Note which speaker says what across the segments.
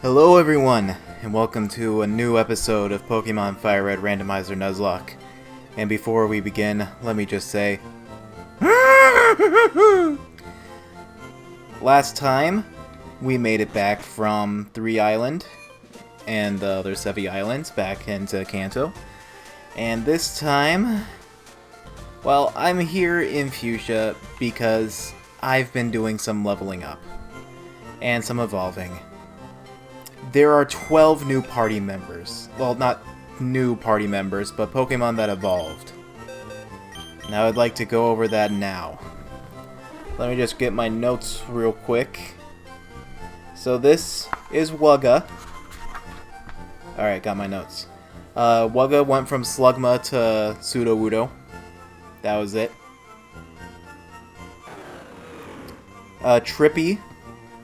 Speaker 1: Hello everyone, and welcome to a new episode of Pokemon Fire Red Randomizer Nuzlocke. And before we begin, let me just say... Last time, we made it back from 3 Island and the other Sevi Islands back into Kanto. And this time, well, I'm here in Fuchsia because I've been doing some leveling up and some evolving. There are 12 new party members. Well, not new party members, but Pokemon that evolved. Now I'd like to go over that now. Let me just get my notes real quick. So this is Wugga. Alright, got my notes. Wugga went from Slugma to Sudowoodo. That was it. Trippy,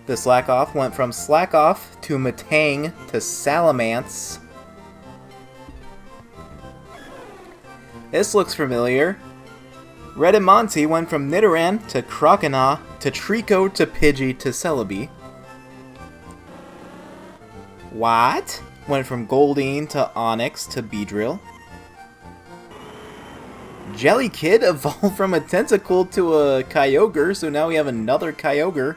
Speaker 1: the Slackoff, went from Slackoff to Matang to Salamence. This looks familiar. Redimonte went from Nidoran to Croconaw to Trico to Pidgey to Celebi. What? Went from Goldeen to Onyx to Beedrill. Jellykid evolved from a Tentacool to a Kyogre, so now we have another Kyogre.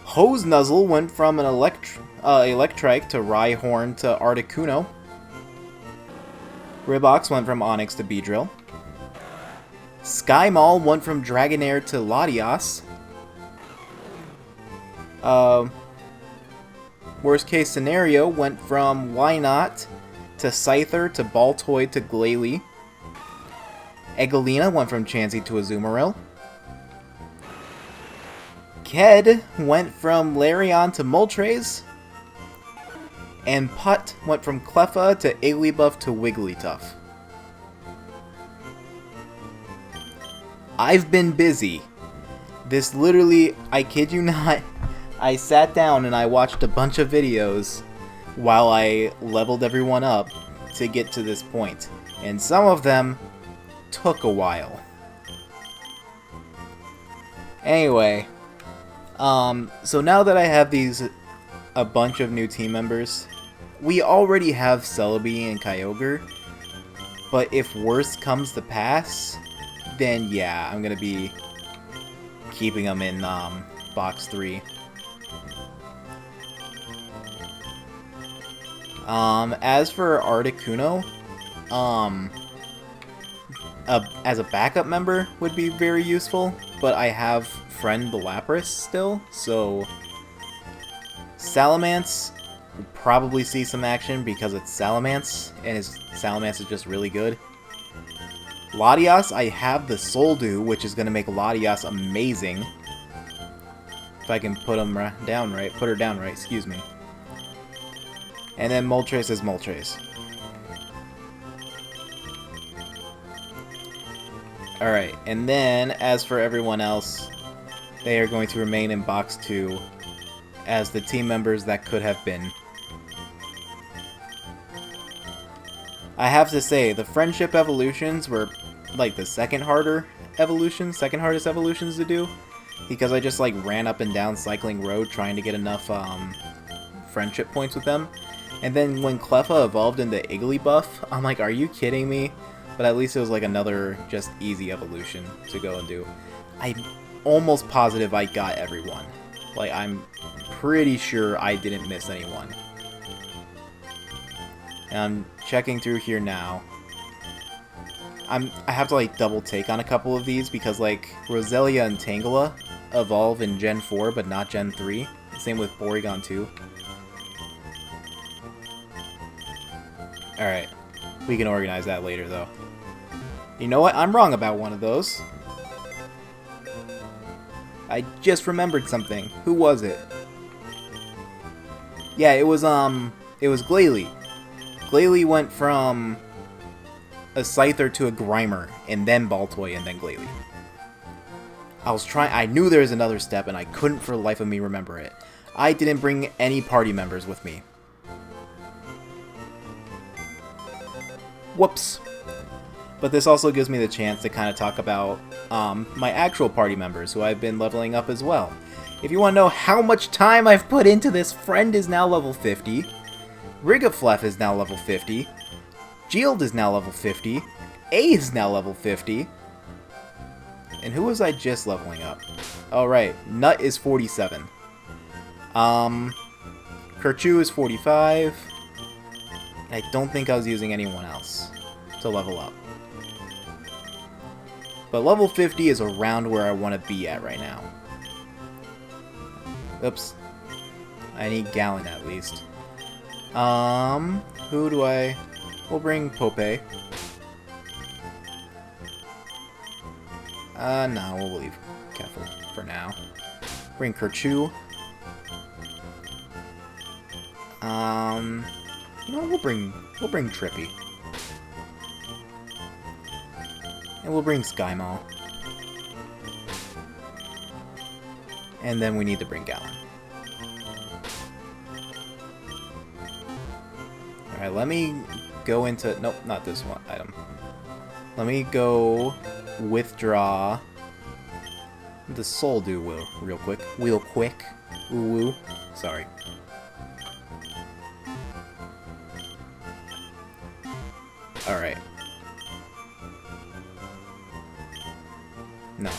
Speaker 1: Hose Nuzzle went from an Electrike to Rhyhorn to Articuno. Ribox went from Onyx to Beedrill. Skymall went from Dragonair to Latias. Worst case scenario went from Wynot to Scyther to Baltoy to Glalie. Egalina went from Chansey to Azumarill. Ked went from Larion to Moltres. And Putt went from Cleffa to Igglybuff to Wigglytuff. I've been busy. This literally, I kid you not, I sat down and I watched a bunch of videos while I leveled everyone up to get to this point. And some of them took a while. Anyway, so now that I have a bunch of new team members, we already have Celebi and Kyogre, but if worse comes to pass, then yeah, I'm gonna be keeping them in box 3. As for Articuno, as a backup member would be very useful, but I have Friend the Lapras still, so Salamence will probably see some action because it's Salamence, and Salamence is just really good. Latias, I have the Soldew, which is going to make Latias amazing. If I can put her down right, excuse me. And then Moltres is Moltres. Alright, and then as for everyone else, they are going to remain in box 2 as the team members that could have been. I have to say, the friendship evolutions were like the second hardest evolutions to do, because I just like ran up and down Cycling Road trying to get enough friendship points with them. And then when Cleffa evolved into Igglybuff, I'm like, are you kidding me? But at least it was like another just easy evolution to go and do. I'm almost positive I got everyone. Like, I'm pretty sure I didn't miss anyone. And I'm checking through here now. I have to like double take on a couple of these because like Roselia and Tangela evolve in Gen 4 but not Gen 3. Same with Porygon 2. Alright. We can organize that later though. You know what? I'm wrong about one of those. I just remembered something. Who was it? Yeah, it was Glalie. Glalie went from a Scyther to a Grimer, and then Baltoy, and then Glalie. I knew there was another step, and I couldn't for the life of me remember it. I didn't bring any party members with me. Whoops. But this also gives me the chance to kind of talk about my actual party members, who I've been leveling up as well. If you want to know how much time I've put into this, Friend is now level 50. Rigaflef is now level 50. Jield is now level 50. A is now level 50. And who was I just leveling up? Oh, right. Nut is 47. Kerchu is 45. I don't think I was using anyone else to level up. But level 50 is around where I want to be at right now. Oops. I need Gallon at least. Who do I... We'll bring Pope. No, we'll leave Keffel for now. Bring Kerchu. You know, we'll bring Trippy. And we'll bring Skymall. And then we need to bring Gallon. Alright, let me go into... Nope, not this one item. Let me go withdraw the Soul Dew real quick. Ooh, sorry. Alright. No,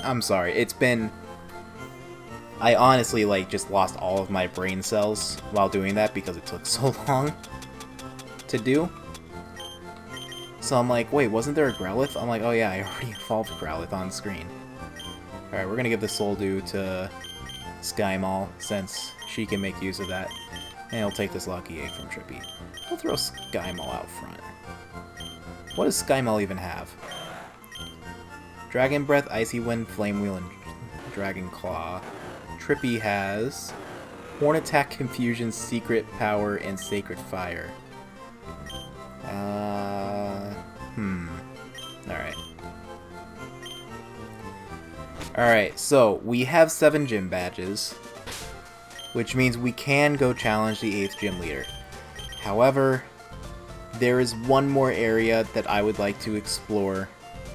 Speaker 1: I'm sorry. It's been... I honestly, like, just lost all of my brain cells while doing that because it took so long to do. So I'm like, wait, wasn't there a Growlithe? I'm like, oh yeah, I already evolved Growlithe on screen. Alright, we're gonna give the Soul Dew to Skymall since she can make use of that. And I'll take this Lucky Egg from Trippy. We'll throw Skymall out front. What does Skymall even have? Dragon Breath, Icy Wind, Flame Wheel, and Dragon Claw. Trippy has Horn Attack, Confusion, Secret Power, and Sacred Fire. Alright. Alright, so we have 7 gym badges, which means we can go challenge the 8th gym leader. However, there is one more area that I would like to explore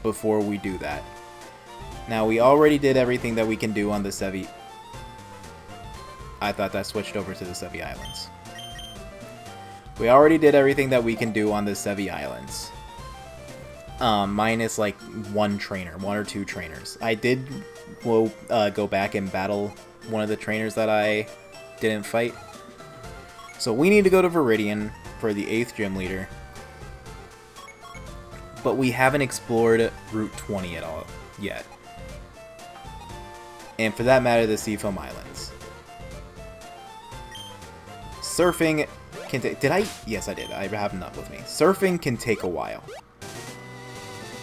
Speaker 1: before we do that. Now, we already did everything that we can do on the Sevi... I thought that switched over to the Sevi Islands. We already did everything that we can do on the Sevi Islands. Minus, like, one or two trainers. I did go back and battle one of the trainers that I didn't fight. So we need to go to Viridian for the 8th gym leader. But we haven't explored Route 20 at all yet. And for that matter, the Seafoam Islands. Surfing can take... Did I? Yes, I did. I have Nut with me. Surfing can take a while.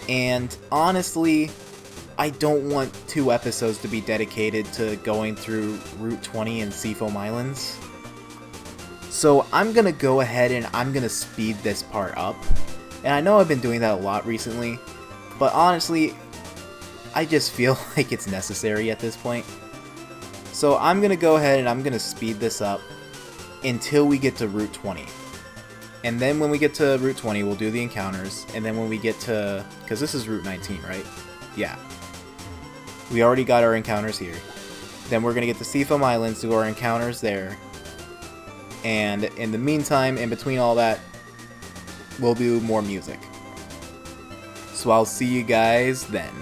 Speaker 1: And honestly, I don't want 2 episodes to be dedicated to going through Route 20 and Seafoam Islands. So I'm going to go ahead and I'm going to speed this part up. And I know I've been doing that a lot recently, but honestly, I just feel like it's necessary at this point. So I'm going to go ahead and I'm going to speed this up until we get to Route 20. And then when we get to Route 20, we'll do the encounters. And then when we get to... Because this is Route 19, right? Yeah. We already got our encounters here. Then we're going to get to Seafoam Islands, do our encounters there. And in the meantime, in between all that, we'll do more music. So I'll see you guys then.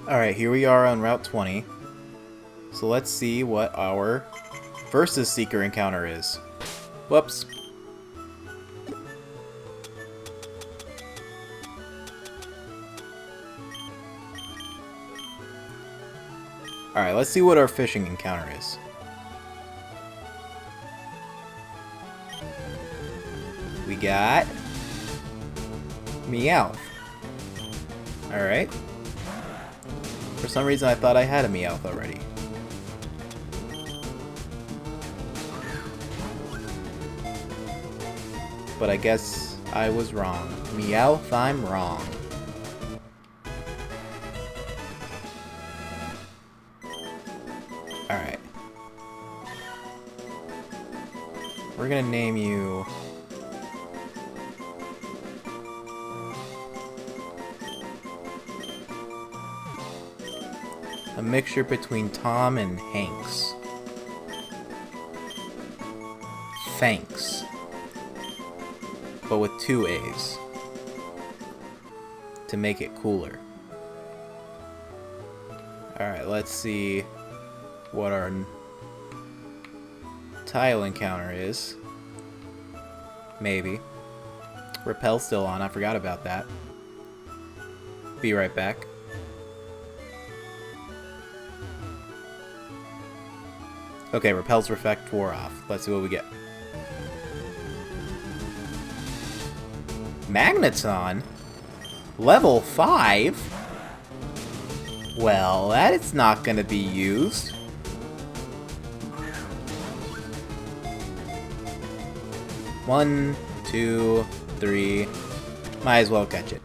Speaker 1: Alright, here we are on Route 20. So let's see what our versus Seeker encounter is. Whoops. Alright, let's see what our fishing encounter is. We got Meowth. Alright. For some reason I thought I had a Meowth already. But I guess I was wrong. Meowth, I'm wrong. Alright. We're gonna name you... a mixture between Tom and Hanks. Thanks. But with 2 A's. To make it cooler. Alright, let's see what our tile encounter is. Maybe. Repel's still on, I forgot about that. Be right back. Okay, Repel's effect wore off. Let's see what we get. Magneton? Level 5? Well, that is not gonna be used. One, two, three. Might as well catch it.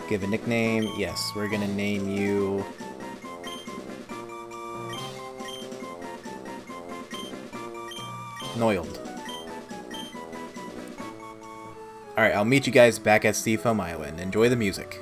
Speaker 1: Give a nickname. Yes, we're gonna name you... Noiled. Alright, I'll meet you guys back at Seafoam Island. Enjoy the music.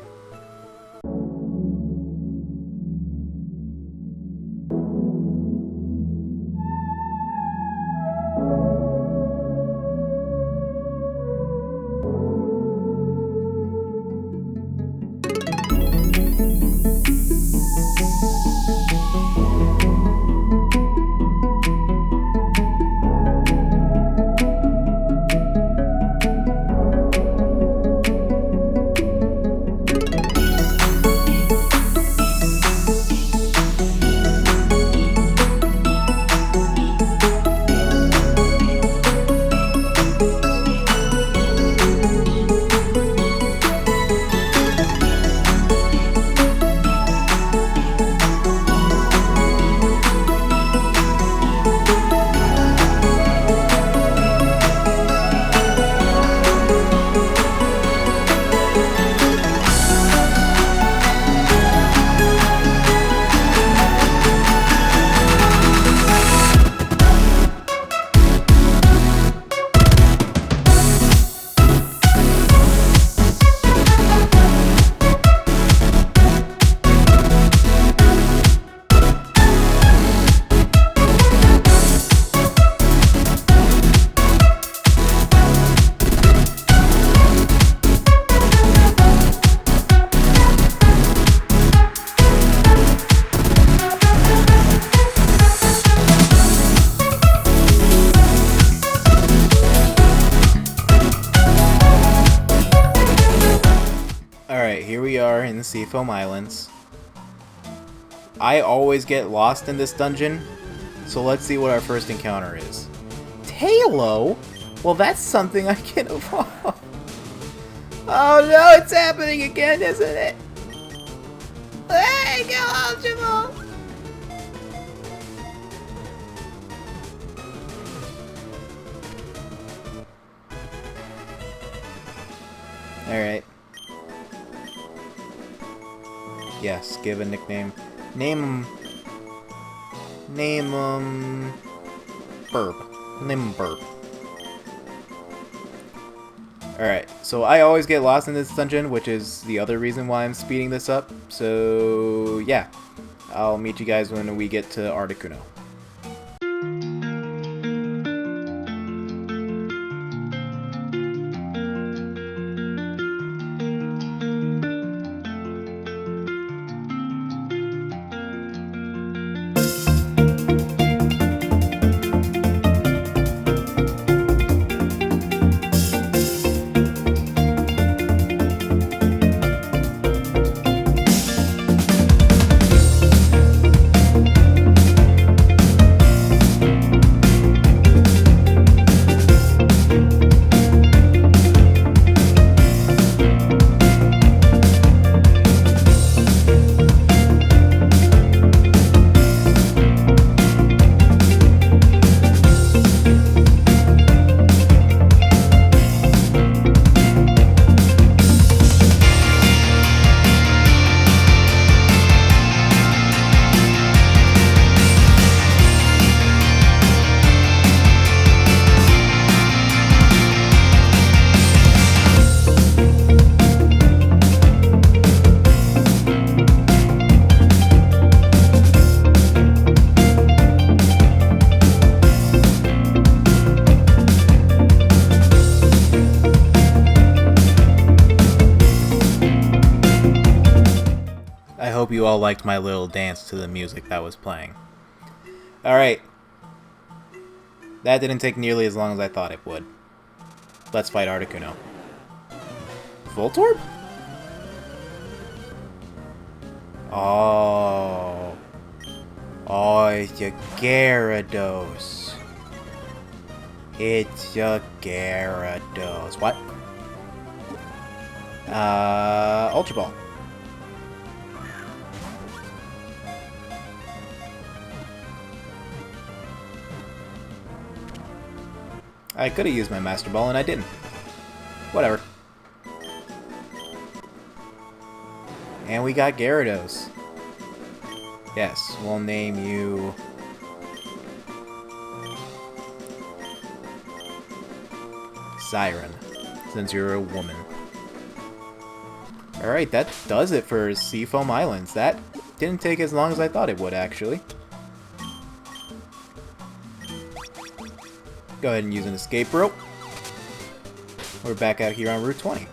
Speaker 1: Here we are in the Seafoam Islands. I always get lost in this dungeon, so let's see what our first encounter is. Tailo? Well, that's something I can evolve. Oh no, it's happening again, isn't it? Hey, go on, Jamal! Alright. Yes, give a nickname. Name him... Burp. Name him Burp. Alright, so I always get lost in this dungeon, which is the other reason why I'm speeding this up. So, yeah. I'll meet you guys when we get to Articuno. hope you all liked my little dance to the music that was playing. Alright. That didn't take nearly as long as I thought it would. Let's fight Articuno. Voltorb? Oh. Oh, it's a Gyarados. It's a Gyarados. What? Ultra Ball. I could have used my Master Ball and I didn't. Whatever. And we got Gyarados. Yes, we'll name you... Siren, since you're a woman. Alright, that does it for Seafoam Islands. That didn't take as long as I thought it would, actually. Go ahead and use an escape rope. We're back out here on Route 20.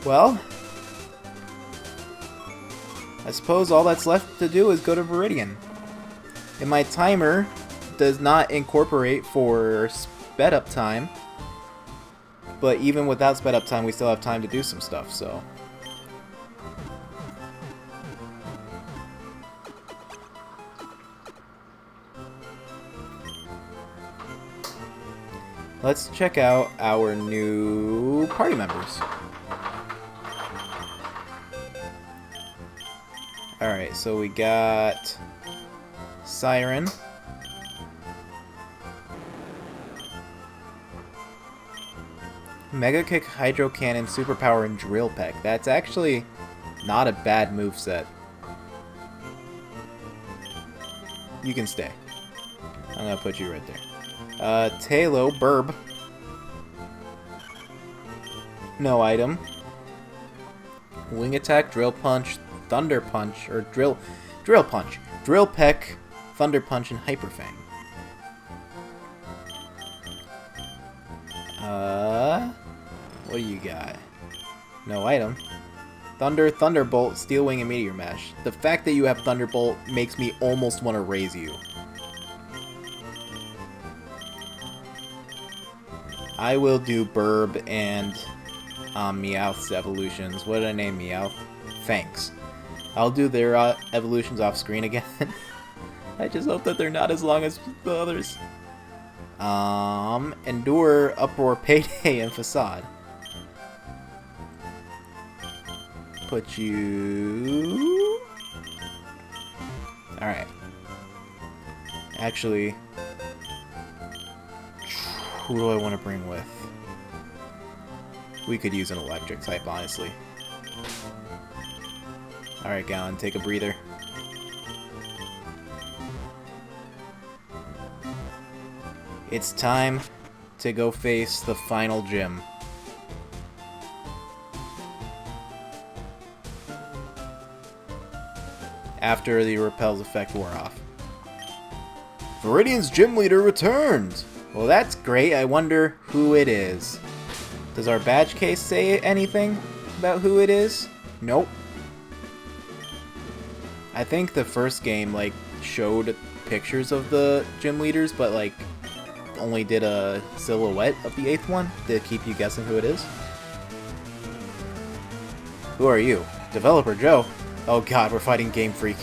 Speaker 1: Well, I suppose all that's left to do is go to Viridian. And my timer does not incorporate for sped up time, but even without sped up time we still have time to do some stuff, so... Let's check out our new party members. Alright, so we got Siren. Mega Kick, Hydro Cannon, Superpower, and Drill Peck. That's actually not a bad moveset. You can stay. I'm gonna put you right there. Talo, Burb. No item. Wing Attack, Drill Punch, Thunder Punch, or Drill Punch. Drill Peck, Thunder Punch, and Hyper Fang. What do you got? No item. Thunder, Thunderbolt, Steel Wing, and Meteor Mash. The fact that you have Thunderbolt makes me almost want to raise you. I will do Burb and Meowth's evolutions. What did I name Meowth? Thanks. I'll do their evolutions off screen again. I just hope that they're not as long as the others. Endure, Uproar, Payday, and Facade. Put you... Alright. Actually... Who do I want to bring with? We could use an electric type, honestly. Alright, Gallon, take a breather. It's time to go face the final gym. After the Repel's effect wore off. Viridian's gym leader returned! Well, that's great. I wonder who it is. Does our badge case say anything about who it is? Nope. I think the first game, like, showed pictures of the gym leaders, but, like, only did a silhouette of the 8th one to keep you guessing who it is. Who are you? Developer Joe? Oh god, we're fighting Game Freak.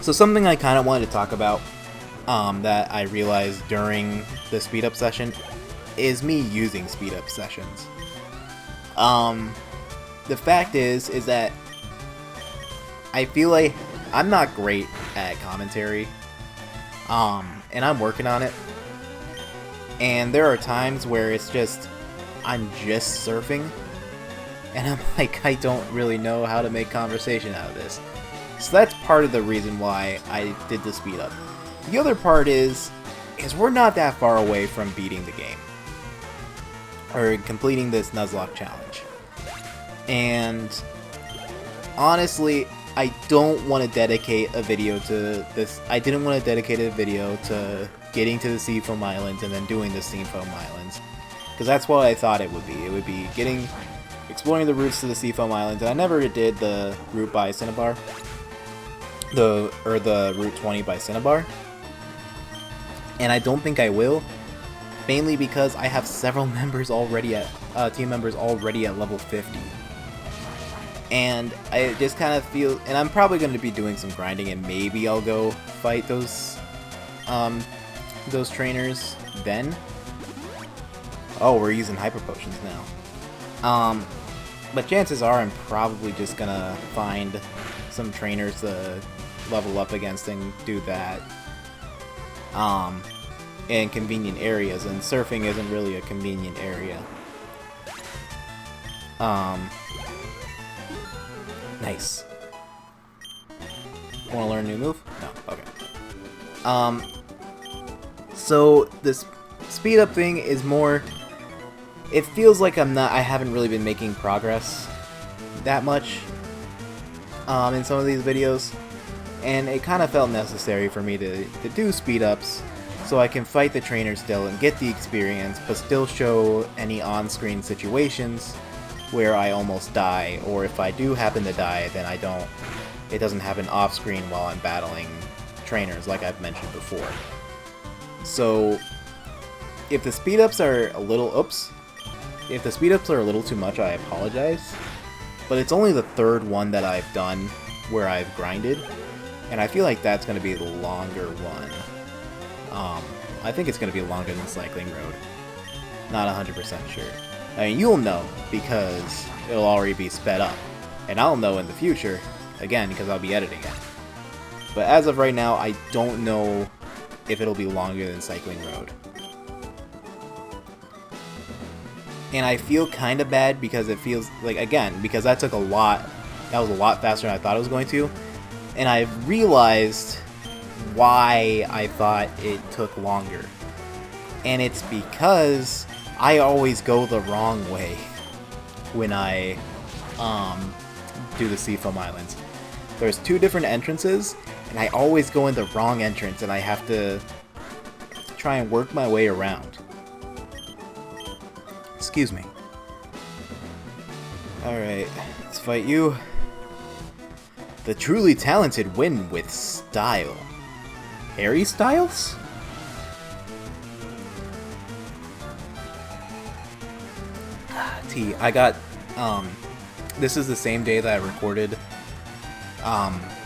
Speaker 1: So something I kind of wanted to talk about that I realized during the speed up session is me using speed up sessions. The fact is that I feel like I'm not great at commentary, and I'm working on it. And there are times where it's just I'm just surfing, and I'm like, I don't really know how to make conversation out of this. So that's part of the reason why I did the speed up. The other part is we're not that far away from beating the game. Or completing this Nuzlocke challenge. And honestly, I don't want to dedicate a video to this. I didn't want to dedicate a video to getting to the Seafoam Islands and then doing the Seafoam Islands. Because that's what I thought it would be. It would be exploring the routes to the Seafoam Islands, and I never did the route by Cinnabar. The Route 20 by Cinnabar. And I don't think I will, mainly because I have several members already at team members already at level 50. And I just kind of feel, and I'm probably going to be doing some grinding, and maybe I'll go fight those trainers then. Oh, we're using hyper potions now. But chances are I'm probably just gonna find some trainers to level up against and do that. In convenient areas, and surfing isn't really a convenient area. Nice. Wanna learn a new move? No, okay. So this speed up thing is more, it feels like I haven't really been making progress that much in some of these videos, and it kind of felt necessary for me to do speed ups so I can fight the trainer still and get the experience, but still show any on-screen situations where I almost die, or if I do happen to die, then it doesn't happen off-screen while I'm battling trainers like I've mentioned before. So if the speed ups are a little too much, I apologize. But it's only the third one that I've done where I've grinded, and I feel like that's going to be the longer one. I think it's going to be longer than Cycling Road. Not 100% sure. I mean, you'll know because it'll already be sped up, and I'll know in the future, again, because I'll be editing it. But as of right now, I don't know if it'll be longer than Cycling Road. And I feel kind of bad because it feels like, again, because that was a lot faster than I thought it was going to, and I realized why I thought it took longer. And it's because I always go the wrong way when I do the Seafoam Islands. There's 2 different entrances, and I always go in the wrong entrance, and I have to try and work my way around. Excuse me. Alright, let's fight you. The truly talented win with style. Harry Styles? I got, this is the same day that I recorded,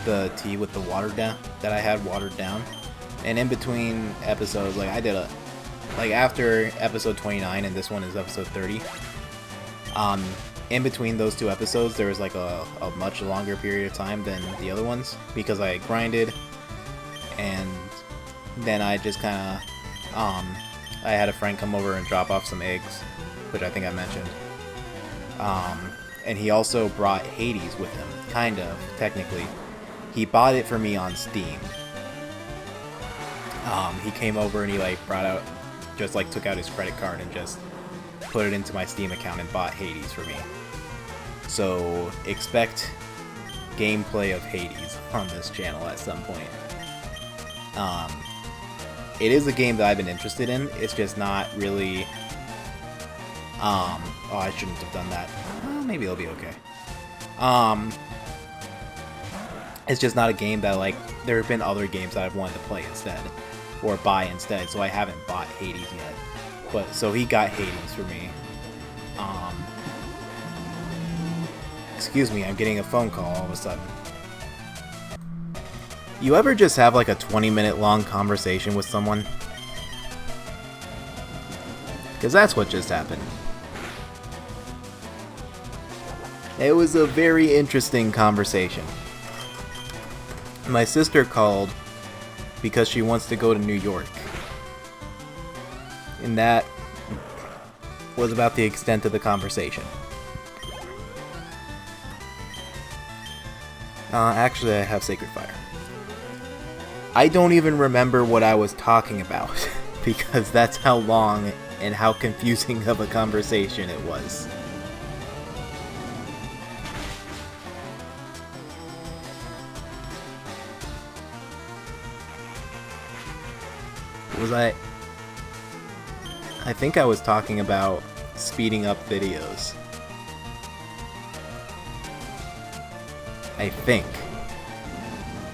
Speaker 1: the tea with the watered down, that I had watered down. And in between episodes, like I did after episode 29 and this one is episode 30, in between those 2 episodes, there was like a much longer period of time than the other ones, because I grinded, and then I just kind of, I had a friend come over and drop off some eggs, which I think I mentioned. And he also brought Hades with him, kind of, technically. He bought it for me on Steam. He came over and he took out his credit card and just put it into my Steam account and bought Hades for me. So expect gameplay of Hades on this channel at some point. It is a game that I've been interested in. It's just not really. Oh, I shouldn't have done that. Well, maybe it'll be okay. It's just not a game that, like, there have been other games that I've wanted to play instead, or buy instead, so I haven't bought Hades yet. But, so he got Hades for me. Excuse me, I'm getting a phone call all of a sudden. You ever just have like a 20-minute long conversation with someone? Because that's what just happened. It was a very interesting conversation. My sister called because she wants to go to New York. And that was about the extent of the conversation. Actually, I have Sacred Fire. I don't even remember what I was talking about, because that's how long and how confusing of a conversation it was. Was I think I was talking about speeding up videos. I think.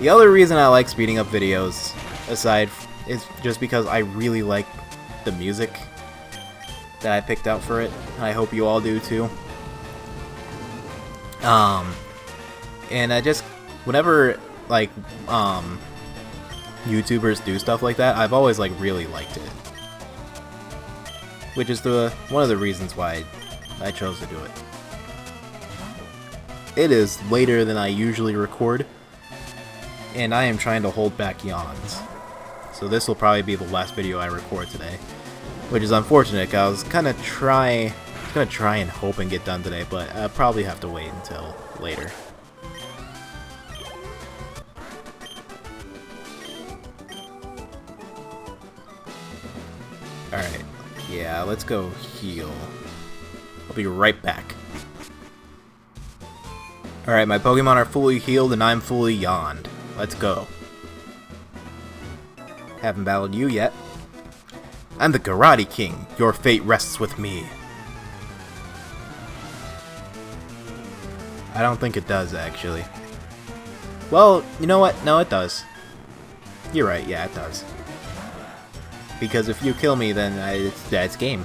Speaker 1: The other reason I like speeding up videos, aside, is just because I really like the music that I picked out for it. I hope you all do too. And I just, whenever, like, YouTubers do stuff like that, I've always, like, really liked it. Which is one of the reasons why I chose to do it. It is later than I usually record, and I am trying to hold back yawns. So this will probably be the last video I record today, which is unfortunate because I was gonna try and hope and get done today, but I'll probably have to wait until later. Alright, yeah, let's go heal. I'll be right back. Alright, my Pokemon are fully healed and I'm fully yawned. Let's go. Haven't battled you yet. I'm the Karate King. Your fate rests with me. I don't think it does, actually. Well, you know what? No, it does. You're right, yeah, it does. Because if you kill me, then that's game.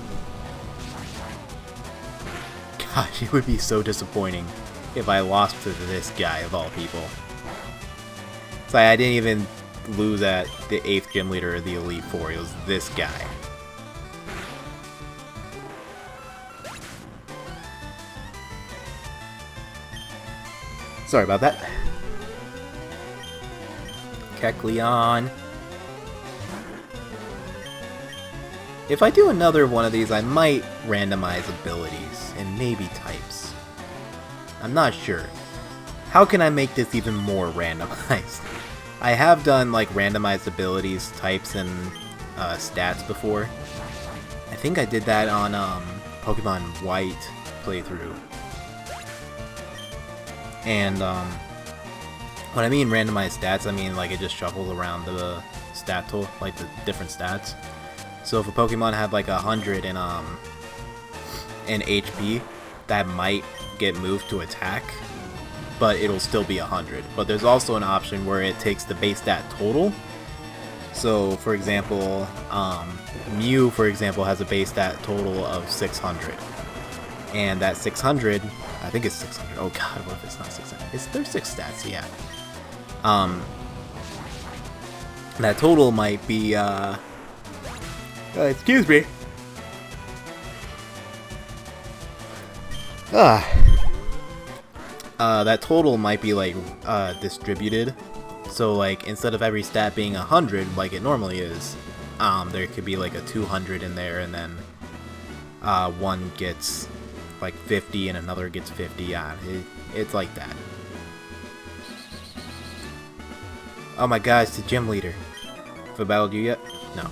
Speaker 1: Gosh, it would be so disappointing if I lost to this guy of all people. It's like I didn't even lose at the 8th gym leader of the Elite Four. It was this guy. Sorry about that. Kecleon. If I do another one of these, I might randomize abilities and maybe types. I'm not sure. How can I make this even more randomized? I have done like randomized abilities, types, and stats before. I think I did that on Pokemon White playthrough. And when I mean randomized stats, I mean like it just shuffles around the stat tool, like the different stats. So if a Pokemon had like 100 in HP, that might get moved to attack, but it'll still be 100. But there's also an option where it takes the base stat total. So for example, Mew, for example, has a base stat total of 600. And that 600, I think it's 600. Oh god, what if it's not 600? There's 6 stats, yeah. That total might be, excuse me. That total might be like distributed. So like instead of every stat being 100 like it normally is, there could be like a 200 in there, and then one gets like 50 and another gets 50. Yeah, it's like that. Oh my god, it's the gym leader. Have I battled you yet? No.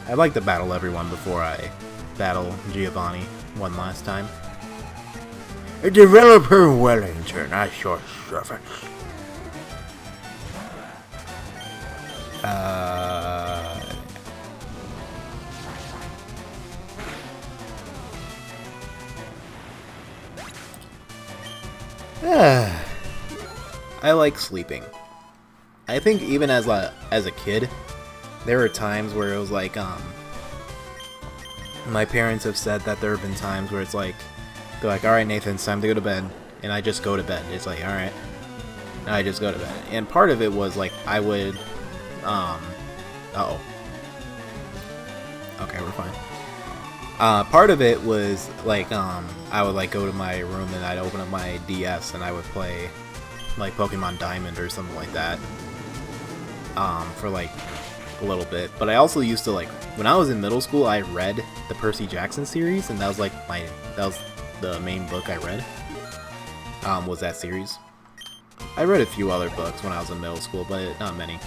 Speaker 1: I'd like to battle everyone before I battle Giovanni one last time. A developer Wellington, at your service. I like sleeping. I think even as a kid, there were times where it was like, my parents have said that there have been times where it's like, they're like, alright Nathan, it's time to go to bed, and I just go to bed. It's like, alright, and I just go to bed. And part of it was like, I would, uh-oh. Okay, we're fine. Part of it was like, I would like go to my room and I'd open up my DS and I would play like Pokemon Diamond or something like that, for like a little bit. But I also used to like, when I was in middle school, I read the Percy Jackson series, and that was like that was the main book I read, was that series. I read a few other books when I was in middle school, but not many.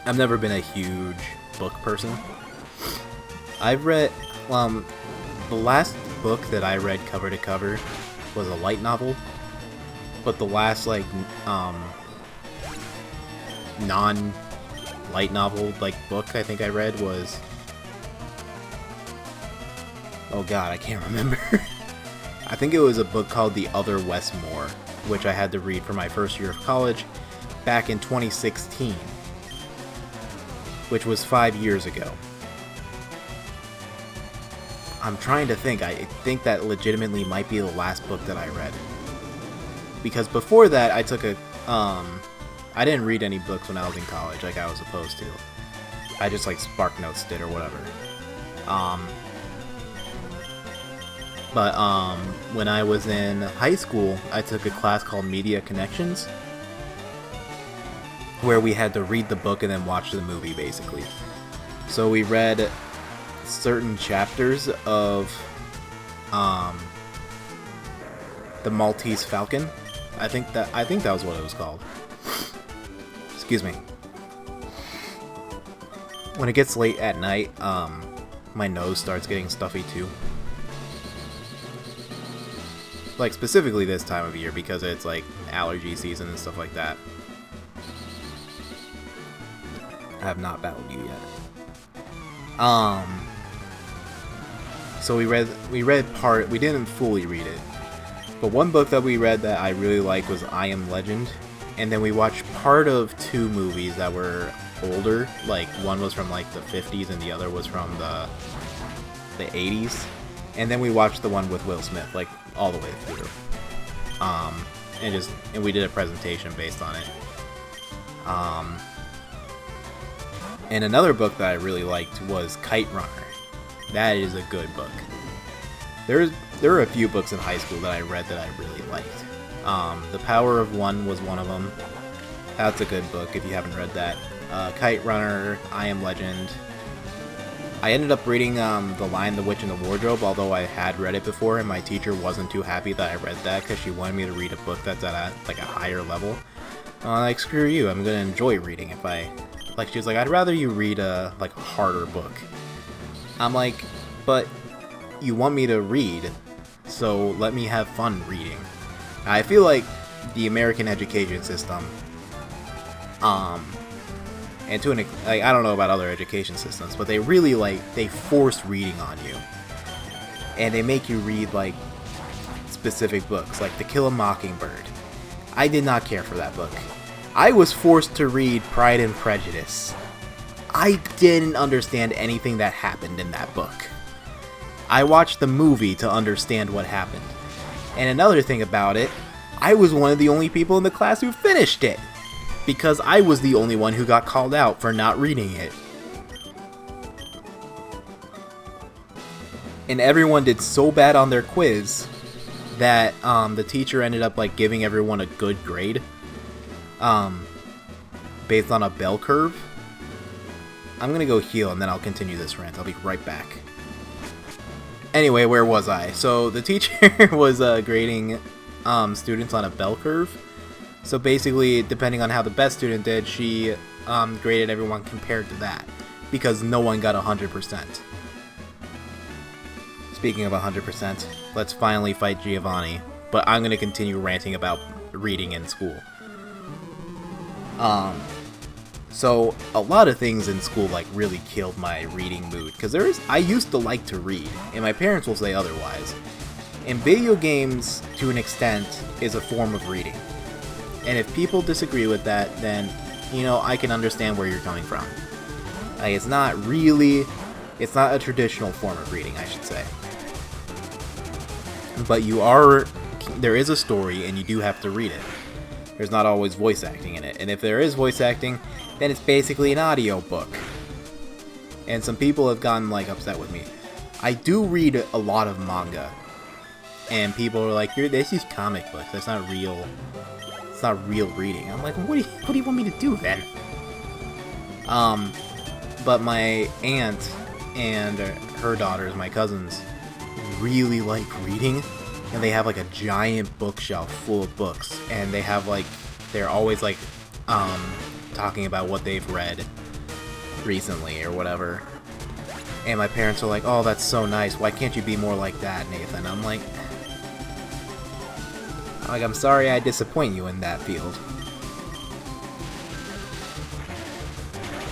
Speaker 1: I've never been a huge book person. I've read, the last book that I read cover to cover was a light novel, but the last like light novel like book I think I read was, oh god, I can't remember. I think it was a book called The Other Westmore, which I had to read for my first year of college back in 2016, which was 5 years ago. I'm trying to think. I think that legitimately might be the last book that I read. Because before that, I took a, I didn't read any books when I was in college like I was supposed to. I just like Spark Notes did or whatever. But when I was in high school, I took a class called Media Connections, where we had to read the book and then watch the movie, basically. So we read certain chapters of the Maltese Falcon. I think that was what it was called. Excuse me. When it gets late at night, my nose starts getting stuffy too. Like specifically this time of year because it's like allergy season and stuff like that. I have not battled you yet. So we read part, we didn't fully read it, but one book that we read that I really liked was I Am Legend, and then we watched part of 2 movies that were older, like one was from like the 50s and the other was from the 80s, and then we watched the one with Will Smith, like all the way through, and we did a presentation based on it. And another book that I really liked was Kite Runner. That is a good book. There are a few books in high school that I read that I really liked. The Power of One was one of them. That's a good book if you haven't read that. Kite Runner, I Am Legend. I ended up reading The Lion, the Witch, and the Wardrobe, although I had read it before, and my teacher wasn't too happy that I read that because she wanted me to read a book that's at a higher level. Like, screw you, I'm gonna enjoy reading if I... Like, she was like, I'd rather you read a harder book. I'm like, but you want me to read, so let me have fun reading. I feel like the American education system, and to an like, I don't know about other education systems, but they really they force reading on you, and they make you read like specific books, like To Kill a Mockingbird. I did not care for that book. I was forced to read Pride and Prejudice. I didn't understand anything that happened in that book. I watched the movie to understand what happened. And another thing about it, I was one of the only people in the class who finished it, because I was the only one who got called out for not reading it. And everyone did so bad on their quiz that the teacher ended up giving everyone a good grade. Based on a bell curve. I'm gonna go heal and then I'll continue this rant. I'll be right back. Anyway, where was I? So the teacher was grading students on a bell curve. So basically, depending on how the best student did, she graded everyone compared to that, because no one got 100%. Speaking of 100%, let's finally fight Giovanni. But I'm gonna continue ranting about reading in school. So a lot of things in school really killed my reading mood, because I used to like to read, and my parents will say otherwise. And video games, to an extent, is a form of reading. And if people disagree with that, then, I can understand where you're coming from. It's not a traditional form of reading, I should say. But there is a story, and you do have to read it. There's not always voice acting in it, and if there is voice acting, then it's basically an audio book. And some people have gotten upset with me. I do read a lot of manga, and people are like, "This is comic books. That's not real. It's not real reading." I'm like, what do you want me to do then? But my aunt and her daughters, my cousins, really like reading. And they have a giant bookshelf full of books, and they have they're always talking about what they've read recently or whatever. And my parents are like, "Oh, that's so nice. Why can't you be more like that, Nathan?" I'm like, I'm sorry I disappoint you in that field.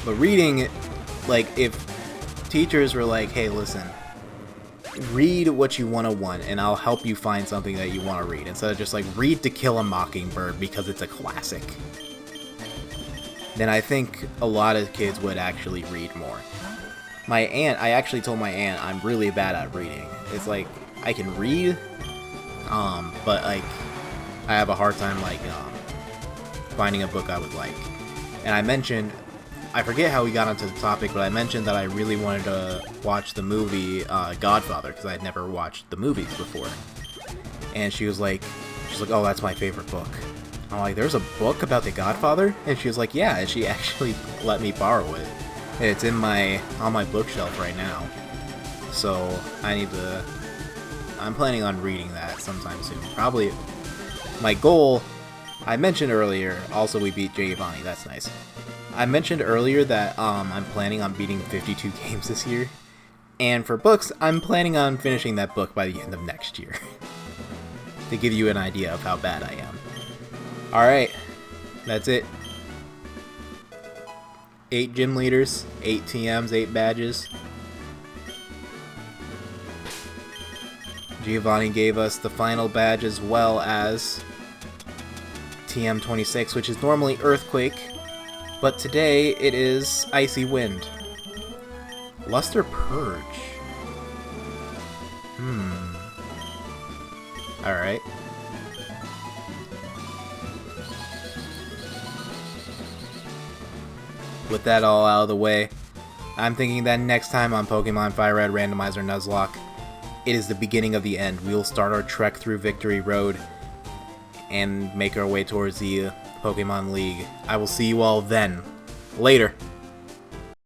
Speaker 1: But reading, like, if teachers were like, hey, listen, read what you want to want, and I'll help you find something that you want to read, instead of just like, read To Kill a Mockingbird because it's a classic, then I think a lot of kids would actually read more. I actually told my aunt I'm really bad at reading. It's like, I can read, but like, I have a hard time like finding a book I would like. And I forget how we got onto the topic, but I mentioned that I really wanted to watch the movie Godfather, because I had never watched the movies before. And she's like, oh, that's my favorite book. I'm like, there's a book about the Godfather? And she was like, yeah, and she actually let me borrow it. It's on my bookshelf right now. So I'm planning on reading that sometime soon. Probably my goal, I mentioned earlier, also we beat Giovanni, that's nice. I mentioned earlier that I'm planning on beating 52 games this year. And for books, I'm planning on finishing that book by the end of next year. To give you an idea of how bad I am. Alright, that's it. 8 gym leaders, 8 TMs, 8 badges. Giovanni gave us the final badge as well as TM26, which is normally Earthquake, but today it is Icy Wind. Luster Purge. Alright. With that all out of the way, I'm thinking that next time on Pokemon Fire Red Randomizer Nuzlocke, it is the beginning of the end. We will start our trek through Victory Road and make our way towards the Pokemon League. I will see you all then. Later.